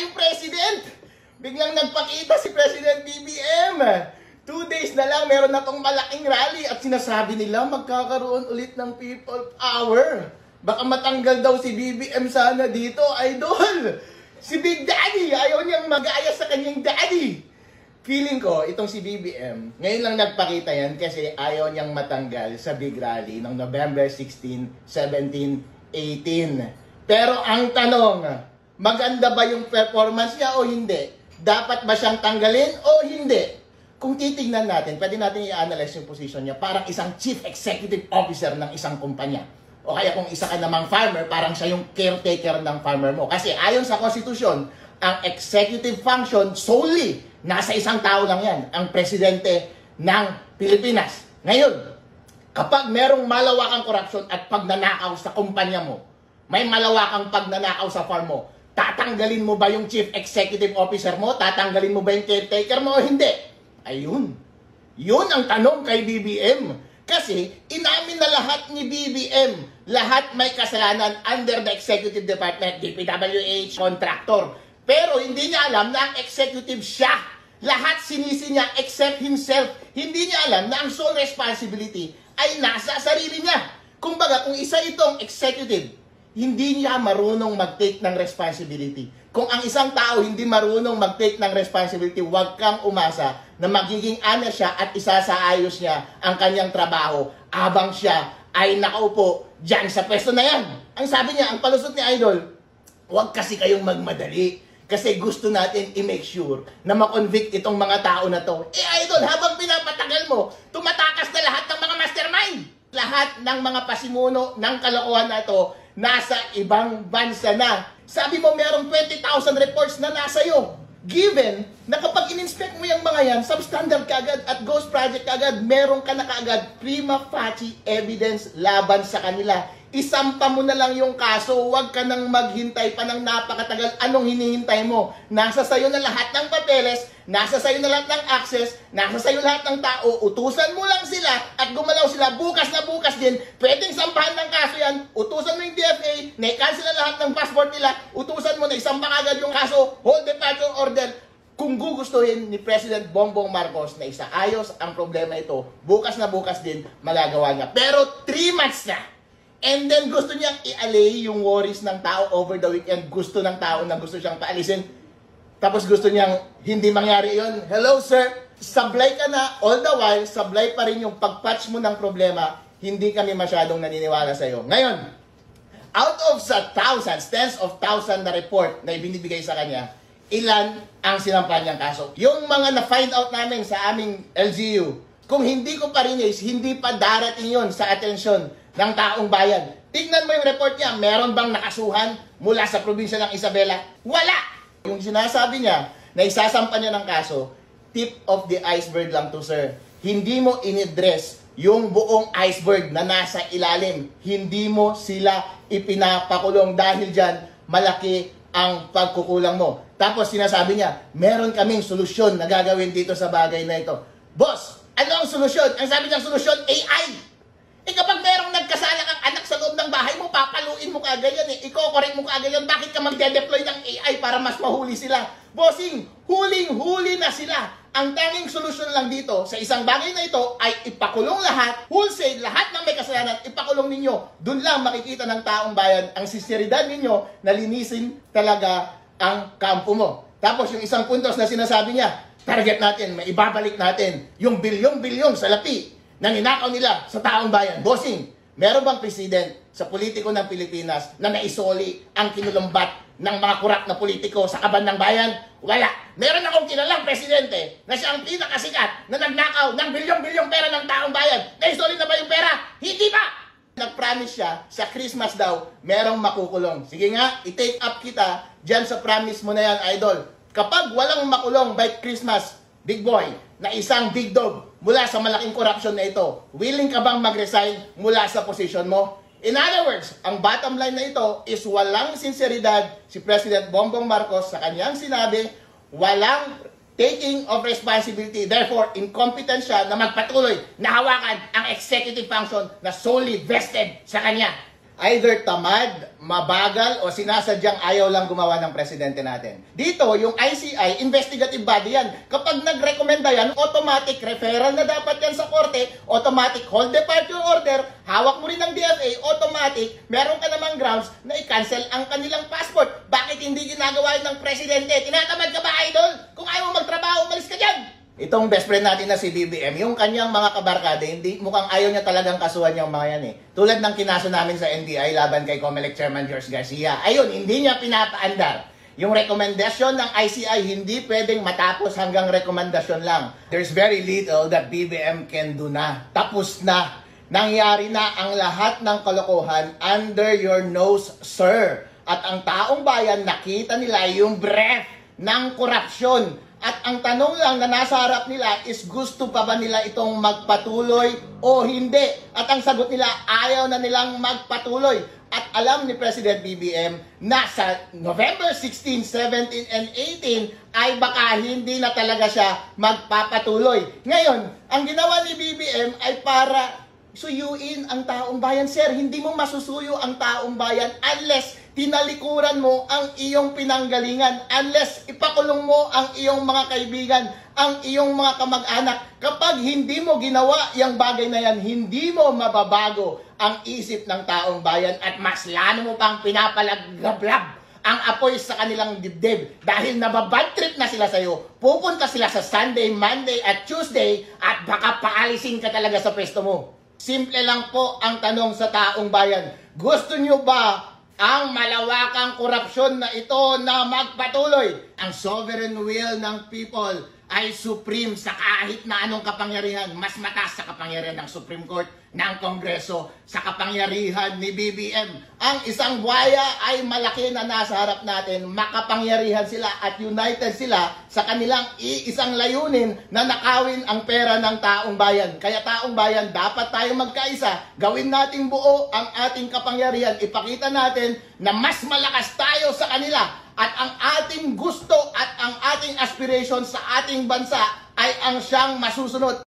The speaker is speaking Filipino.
yung president. Biglang nagpakita si President BBM. 2 days na lang, meron na tong malaking rally at sinasabi nila magkakaroon ulit ng people power. Baka matanggal daw si BBM sana dito, idol. Si Big Daddy, ayaw niyang mag-aaya sa kanyang daddy. Feeling ko, itong si BBM, ngayon lang nagpakita yan kasi ayaw niyang matanggal sa big rally ng November 16, 17, 18. Pero ang tanong, maganda ba yung performance niya o hindi? Dapat ba siyang tanggalin o hindi? Kung titignan natin, pwede natin i-analyze yung position niya parang isang chief executive officer ng isang kumpanya. O kaya kung isa ka namang farmer, parang siya yung caretaker ng farmer mo. Kasi ayon sa konstitusyon, ang executive function solely nasa isang tao lang yan, ang presidente ng Pilipinas. Ngayon, kapag merong malawakang korupsyon at pagnanakaw sa kumpanya mo, may malawakang pagnanakaw sa farm mo, tatanggalin mo ba yung chief executive officer mo? Tatanggalin mo ba yung caretaker mo o hindi? Ayun. Yun ang tanong kay BBM. Kasi inamin na lahat ni BBM, lahat may kasalanan under the executive department, DPWH, contractor. Pero hindi niya alam na ang executive siya. Lahat sinisi niya except himself. Hindi niya alam na ang sole responsibility ay nasa sarili niya. Kumbaga, kung isa itong executive, hindi niya marunong mag-take ng responsibility. Kung ang isang tao hindi marunong mag-take ng responsibility, huwag kang umasa na magiging ana siya at isasaayos niya ang kanyang trabaho habang siya ay nakaupo dyan sa pwesto na yan. Ang sabi niya, ang palusot ni Idol, huwag kasi kayong magmadali. Kasi gusto natin i-make sure na ma-convict itong mga tao na to. Idol, habang pinapatagal mo, tumatakas na lahat ng mga mastermind. Lahat ng mga pasimuno ng kalokohan na to, nasa ibang bansa na. Sabi mo merong 20,000 reports na nasa iyo. Given na kapag in-inspect mo yung mga yan, substandard kaagad at ghost project kaagad, meron ka na kaagad prima facie evidence laban sa kanila. Isampa mo na lang yung kaso, huwag ka nang maghintay pa ng napakatagal. Anong hinihintay mo? Nasa sayo na lahat ng papeles, nasa sayo na lahat ng access, nasa sayo lahat ng tao, utusan mo lang sila at gumalaw sila bukas na bukas din. Pwedeng sampahan ng kaso yan, utusan mo yung DFA, na-cancel na lahat ng passport nila, utusan mo na isampa agad yung kaso, hold departure order. Kung gugustuhin ni President Bongbong Marcos na isaayos ang problema ito, bukas na bukas din magagawa niya. Pero 3 months na. And then gusto niyang i-allay yung worries ng tao over the weekend. Gusto ng tao na gusto siyang paalisin. Tapos gusto niyang hindi mangyari yon. Hello sir, sablay ka na. All the while, sablay pa rin yung pag-patch mo ng problema. Hindi kami masyadong naniniwala sa'yo. Ngayon, out of sa thousands, tens of thousands na report na ibinibigay sa kanya, ilan ang sinampahan niyang kaso? Yung mga na-find out namin sa aming LGU, kung hindi ko pa rin hindi pa darating yon sa atensyon ng taong bayan. Tignan mo yung report niya, meron bang nakasuhan mula sa probinsya ng Isabela? Wala! Yung sinasabi niya na isasampa niya ng kaso, tip of the iceberg lang to sir. Hindi mo inidress yung buong iceberg na nasa ilalim. Hindi mo sila ipinapakulong dahil dyan malaki ang pagkukulang mo. Tapos sinasabi niya, meron kaming solusyon na gagawin dito sa bagay na ito. Boss, ano ang solusyon? Ang sabi niyang solusyon, AI. Kapag merong nagkasala kang anak sa loob ng bahay mo, papaluin mo kaagad yan eh. Iko-correct mo kaagad yan. Bakit ka magde-deploy ng AI para mas mahuli sila? Bossing, huling-huli na sila. Ang tanging solusyon lang dito sa isang bagay na ito ay ipakulong lahat, wholesale, lahat ng may kasalanan, ipakulong ninyo. Doon lang makikita ng taong bayan ang sinseridad ninyo na linisin talaga ang kampo mo. Tapos yung isang puntos na sinasabi niya, target natin, may ibabalik natin yung bilyong-bilyong salapi na ninakaw nila sa taong bayan. Bossing, meron bang president sa politiko ng Pilipinas na naisoli ang kinulumbat ng mga kurap na politiko sa kaban ng bayan? Wala. Meron akong kilalang presidente na siya ang pinakasikat na nagnakaw ng bilyong-bilyong pera ng taong bayan. Naisoli na ba yung pera? Hindi pa! Nag-promise siya sa Christmas daw, merong makukulong. Sige nga, i-take up kita dyan sa promise mo na yan, idol. Kapag walang makulong by Christmas, big boy, na isang big dog mula sa malaking corruption na ito, willing ka bang mag-resign mula sa position mo? In other words, ang bottom line na ito is walang sinseridad si President Bongbong Marcos sa kanyang sinabi, walang taking of responsibility, therefore incompetent siya na magpatuloy na hawakan ang executive function na solely vested sa kanya. Either tamad, mabagal, o sinasadyang ayaw lang gumawa ng presidente natin. Dito, yung ICI, investigative body yan. Kapag nagrekomenda yan, automatic referral na dapat yan sa korte, automatic hold departure order, hawak mo rin ng DFA, automatic, meron ka namang grounds na i-cancel ang kanilang passport. Bakit hindi ginagawa yun ng presidente? Tinatamad ka ba, idol? Kung ayaw mo magtrabaho, umalis ka dyan! Itong best friend natin na si BBM, yung kanyang mga kabarkada, hindi, mukhang ayaw niya talagang kasuhan yung mga yan eh. Tulad ng kinaso namin sa NBI laban kay COMELEC Chairman George Garcia. Ayun, hindi niya pinapaandar. Yung recommendation ng ICI hindi pwedeng matapos hanggang rekomendasyon lang. There's very little that BBM can do na. Tapos na. Nangyari na ang lahat ng kalokohan under your nose, sir. At ang taong bayan nakita nila yung breath ng korupsyon. At ang tanong lang na nasa harap nila is gusto pa ba nila itong magpatuloy o hindi? At ang sagot nila, ayaw na nilang magpatuloy. At alam ni President BBM na sa November 16, 17, and 18 ay baka hindi na talaga siya magpapatuloy. Ngayon, ang ginawa ni BBM ay para suyuin ang taong bayan. Sir, hindi mo masusuyo ang taong bayan unless tinalikuran mo ang iyong pinanggalingan, unless ipakulong mo ang iyong mga kaibigan, ang iyong mga kamag-anak. Kapag hindi mo ginawa yung bagay na yan, hindi mo mababago ang isip ng taong bayan at mas lalo mo pang pinapalagablab ang apoy sa kanilang dibdib dahil nababad trip na sila sa'yo. Pupunta sila sa Sunday, Monday at Tuesday at baka paalisin ka talaga sa pwesto mo. Simple lang po ang tanong sa taong bayan. Gusto nyo ba ang malawakang korupsyon na ito na magpatuloy? Ang sovereign will ng people ay supreme sa kahit na anong kapangyarihan. Mas mataas sa kapangyarihan ng Supreme Court, ng Kongreso, sa kapangyarihan ni BBM. Ang isang buhaya ay malaki na nasa harap natin. Makapangyarihan sila at united sila sa kanilang iisang layunin na nakawin ang pera ng taong bayan. Kaya taong bayan, dapat tayo magkaisa. Gawin nating buo ang ating kapangyarihan. Ipakita natin na mas malakas tayo sa kanila. At ang ating gusto at ang ating aspiration sa ating bansa ay ang siyang masusunod.